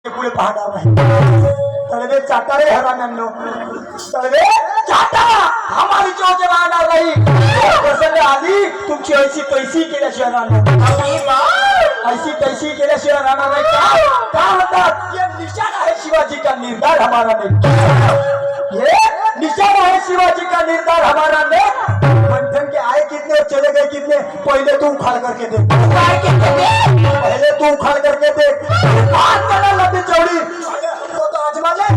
पुढे पाहणार नाही। तळवे चाटा रे हराम्यांनो, तळवे चाटा हमारी चौके राहणार नाही। प्रसंग आली तुमची ऐशी तैशी केल्याशिवाय राहणार, ऐशी तैशी केल्याशिवाय राहणार नाही। का म्हणतात ये निशान आहे शिवाजी का निर्धार हमारा नहीं, ये निशान है शिवाजी का निर्धार हमारा नहीं। मंथन के आए कितने और चले गए कितने, पहले तू उखाड़ करके दे, पहले तू उखाड़ करके दे। बात करना लंबी चौड़ी हमको तो आजमा ले,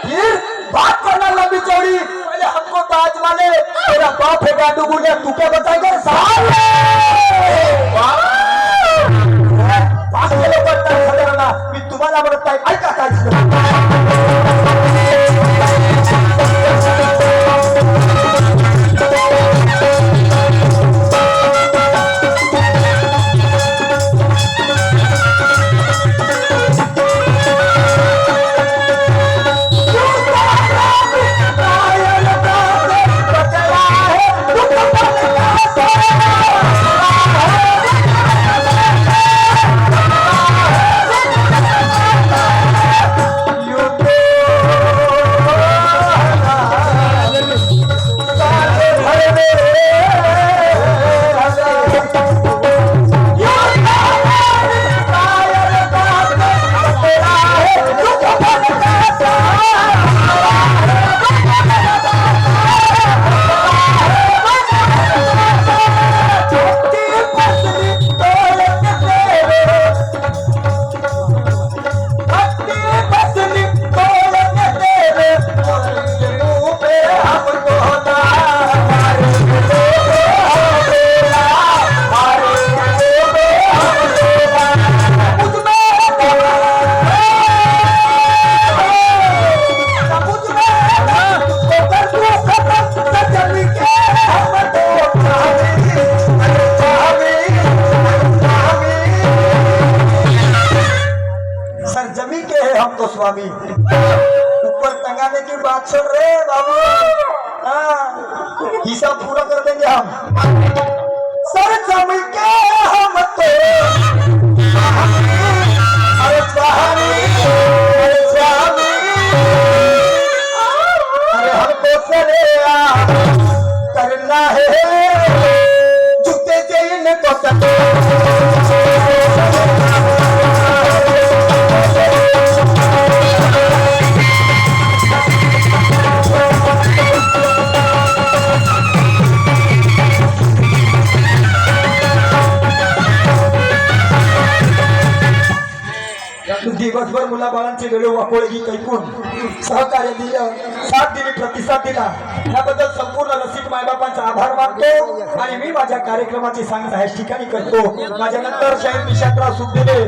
फिर बात करना लंबी चौड़ी पहले हमको तो आजमा ले। तेरा बाप है गांडू गुड़िया, तू क्या बताएगा साहब? पाच किलो पडतात खतरना, मी तुम्हाला म्हणत नाही ऐका काय। तो स्वामी ऊपर टंगाने की बात छोड़ रहे बाबू, हिसाब पूरा कर देंगे हम। सर जमी के हम तो अरे स्वामी, अरे स्वामी, अरे हमको सरे करना है जुटे जैन को दिवसभर मुलाबाळांचे वेळ वाकोळे गीत ऐकून सहकार्य दिलं, साथ दिली, प्रतिसाद दिला, त्याबद्दल संपूर्ण रसिक मायबापांचा आभार मानतो। आणि मी माझ्या कार्यक्रमाची सांगता ह्या ठिकाणी करतो। माझ्या नंतर शाहीर निशांतराव सुखदेवे